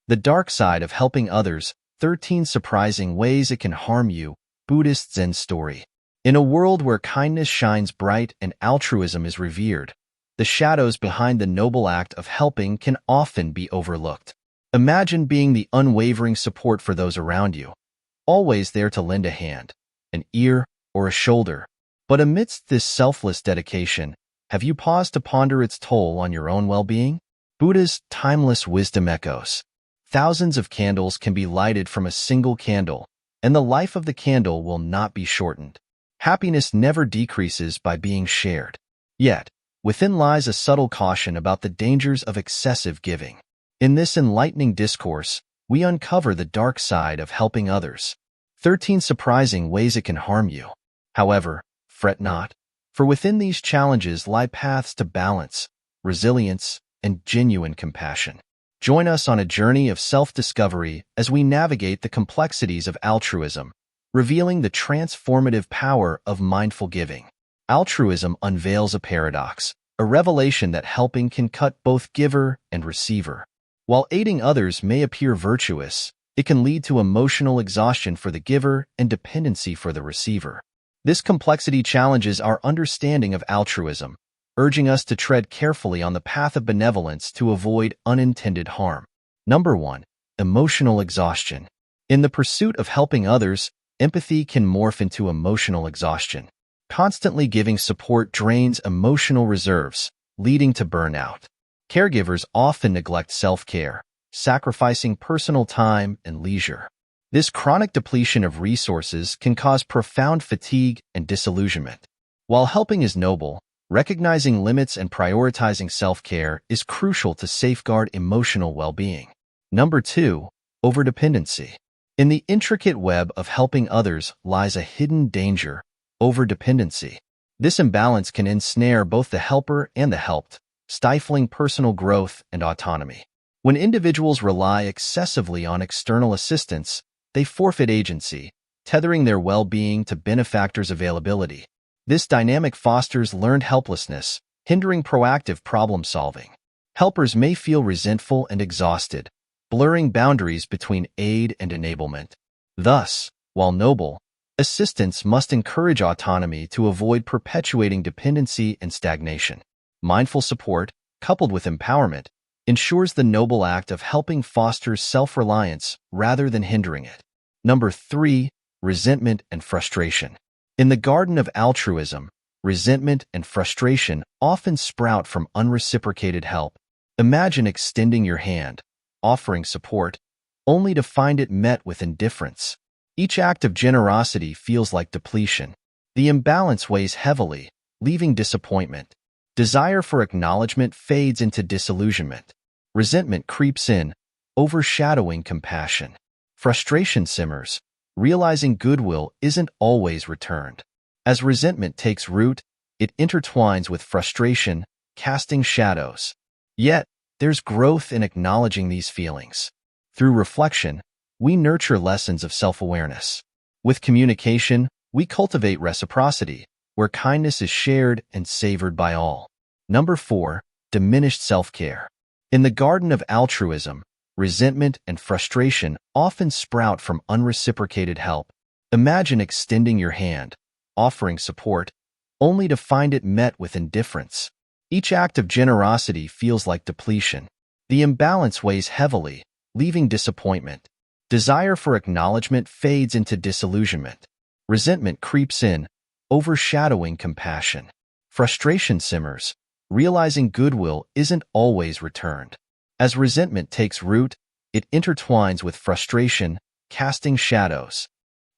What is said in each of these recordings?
The dark side of helping others, 13 surprising ways it can harm you, Buddhist Zen story. In a world where kindness shines bright and altruism is revered, the shadows behind the noble act of helping can often be overlooked. Imagine being the unwavering support for those around you, always there to lend a hand, an ear, or a shoulder. But amidst this selfless dedication, have you paused to ponder its toll on your own well-being? Buddha's timeless wisdom echoes. Thousands of candles can be lighted from a single candle, and the life of the candle will not be shortened. Happiness never decreases by being shared. Yet, within lies a subtle caution about the dangers of excessive giving. In this enlightening discourse, we uncover the dark side of helping others. 13 surprising ways it can harm you. However, fret not, for within these challenges lie paths to balance, resilience, and genuine compassion. Join us on a journey of self-discovery as we navigate the complexities of altruism, revealing the transformative power of mindful giving. Altruism unveils a paradox, a revelation that helping can cut both giver and receiver. While aiding others may appear virtuous, it can lead to emotional exhaustion for the giver and dependency for the receiver. This complexity challenges our understanding of altruism, urging us to tread carefully on the path of benevolence to avoid unintended harm. Number 1. Emotional exhaustion. In the pursuit of helping others, empathy can morph into emotional exhaustion. Constantly giving support drains emotional reserves, leading to burnout. Caregivers often neglect self-care, sacrificing personal time and leisure. This chronic depletion of resources can cause profound fatigue and disillusionment. While helping is noble, recognizing limits and prioritizing self-care is crucial to safeguard emotional well-being. Number 2. Overdependency. In the intricate web of helping others lies a hidden danger, overdependency. This imbalance can ensnare both the helper and the helped, stifling personal growth and autonomy. When individuals rely excessively on external assistance, they forfeit agency, tethering their well-being to benefactors' availability. This dynamic fosters learned helplessness, hindering proactive problem-solving. Helpers may feel resentful and exhausted, blurring boundaries between aid and enablement. Thus, while noble, assistance must encourage autonomy to avoid perpetuating dependency and stagnation. Mindful support, coupled with empowerment, ensures the noble act of helping fosters self-reliance rather than hindering it. Number 3. Resentment and frustration. In the garden of altruism, resentment and frustration often sprout from unreciprocated help. Imagine extending your hand, offering support, only to find it met with indifference. Each act of generosity feels like depletion. The imbalance weighs heavily, leaving disappointment. Desire for acknowledgement fades into disillusionment. Resentment creeps in, overshadowing compassion. Frustration simmers, realizing goodwill isn't always returned. As resentment takes root, it intertwines with frustration, casting shadows. Yet, there's growth in acknowledging these feelings. Through reflection, we nurture lessons of self-awareness. With communication, we cultivate reciprocity, where kindness is shared and savored by all. Number 4. Diminished self-care. In the garden of altruism, resentment and frustration often sprout from unreciprocated help. Imagine extending your hand, offering support, only to find it met with indifference. Each act of generosity feels like depletion. The imbalance weighs heavily, leaving disappointment. Desire for acknowledgement fades into disillusionment. Resentment creeps in, overshadowing compassion. Frustration simmers, realizing goodwill isn't always returned. As resentment takes root, it intertwines with frustration, casting shadows.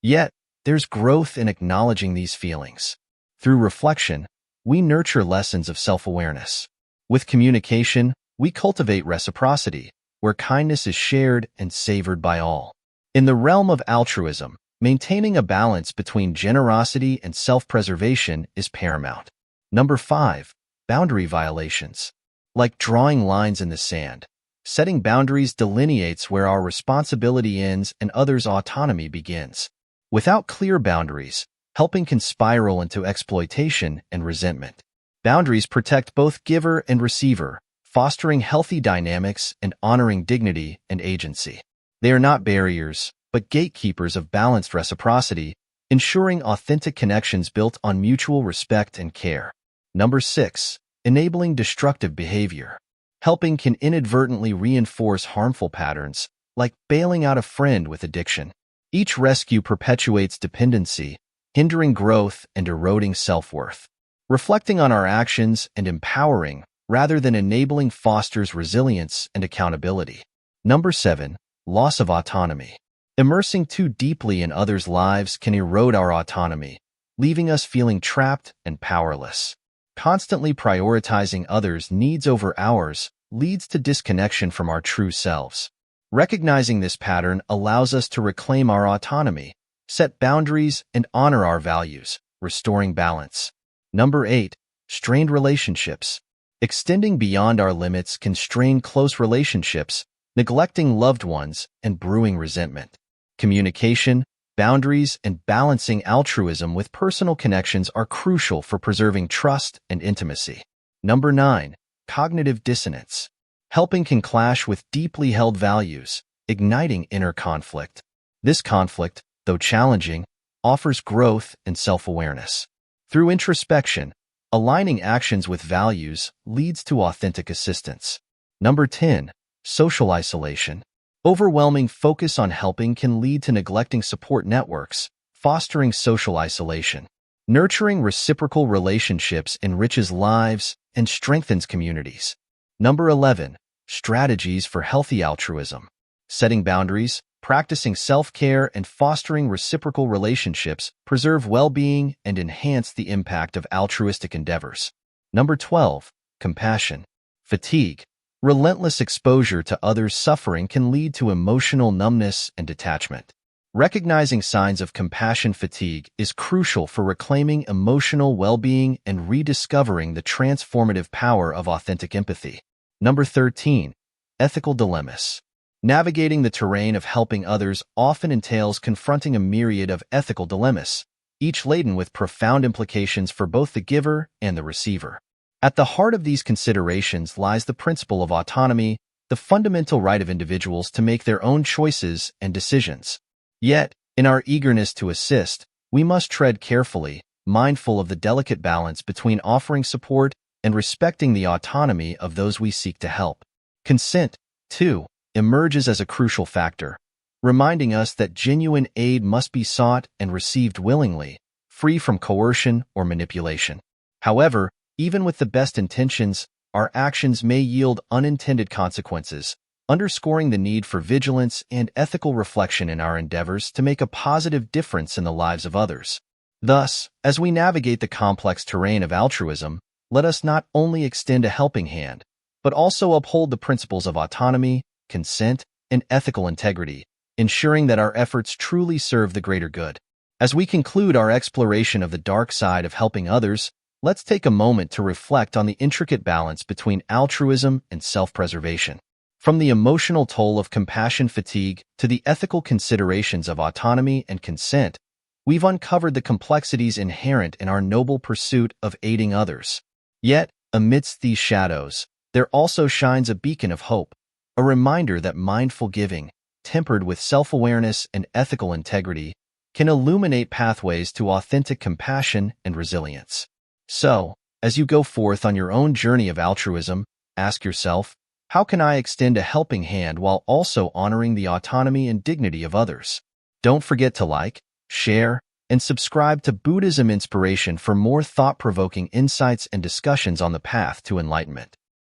Yet, there's growth in acknowledging these feelings. Through reflection, we nurture lessons of self-awareness. With communication, we cultivate reciprocity, where kindness is shared and savored by all. In the realm of altruism, maintaining a balance between generosity and self-preservation is paramount. Number 5. Boundary violations. Like drawing lines in the sand, setting boundaries delineates where our responsibility ends and others' autonomy begins. Without clear boundaries, helping can spiral into exploitation and resentment. Boundaries protect both giver and receiver, fostering healthy dynamics and honoring dignity and agency. They are not barriers, but gatekeepers of balanced reciprocity, ensuring authentic connections built on mutual respect and care. Number 6. Enabling destructive behavior. Helping can inadvertently reinforce harmful patterns, like bailing out a friend with addiction. Each rescue perpetuates dependency, hindering growth and eroding self-worth. Reflecting on our actions and empowering, rather than enabling, fosters resilience and accountability. Number 7. Loss of autonomy. Immersing too deeply in others' lives can erode our autonomy, leaving us feeling trapped and powerless. Constantly prioritizing others' needs over ours leads to disconnection from our true selves. Recognizing this pattern allows us to reclaim our autonomy, set boundaries, and honor our values, restoring balance. Number 8. Strained relationships. Extending beyond our limits can strain close relationships, neglecting loved ones and brewing resentment. Communication, boundaries, and balancing altruism with personal connections are crucial for preserving trust and intimacy. Number 9. Cognitive dissonance. Helping can clash with deeply held values, igniting inner conflict. This conflict, though challenging, offers growth and self-awareness. Through introspection, aligning actions with values leads to authentic assistance. Number 10. Social isolation. Overwhelming focus on helping can lead to neglecting support networks, fostering social isolation. Nurturing reciprocal relationships enriches lives and strengthens communities. Number 11. Strategies for healthy altruism. Setting boundaries, practicing self-care, and fostering reciprocal relationships preserve well-being and enhance the impact of altruistic endeavors. Number 12. Compassion. Fatigue. Relentless exposure to others' suffering can lead to emotional numbness and detachment. Recognizing signs of compassion fatigue is crucial for reclaiming emotional well-being and rediscovering the transformative power of authentic empathy. Number 13. Ethical dilemmas. Navigating the terrain of helping others often entails confronting a myriad of ethical dilemmas, each laden with profound implications for both the giver and the receiver. At the heart of these considerations lies the principle of autonomy, the fundamental right of individuals to make their own choices and decisions. Yet, in our eagerness to assist, we must tread carefully, mindful of the delicate balance between offering support and respecting the autonomy of those we seek to help. Consent, too, emerges as a crucial factor, reminding us that genuine aid must be sought and received willingly, free from coercion or manipulation. However, even with the best intentions, our actions may yield unintended consequences, underscoring the need for vigilance and ethical reflection in our endeavors to make a positive difference in the lives of others. Thus, as we navigate the complex terrain of altruism, let us not only extend a helping hand, but also uphold the principles of autonomy, consent, and ethical integrity, ensuring that our efforts truly serve the greater good. As we conclude our exploration of the dark side of helping others, let's take a moment to reflect on the intricate balance between altruism and self-preservation. From the emotional toll of compassion fatigue to the ethical considerations of autonomy and consent, we've uncovered the complexities inherent in our noble pursuit of aiding others. Yet, amidst these shadows, there also shines a beacon of hope, a reminder that mindful giving, tempered with self-awareness and ethical integrity, can illuminate pathways to authentic compassion and resilience. So, as you go forth on your own journey of altruism, ask yourself, how can I extend a helping hand while also honoring the autonomy and dignity of others? Don't forget to like, share, and subscribe to Buddhism Inspiration for more thought-provoking insights and discussions on the path to enlightenment.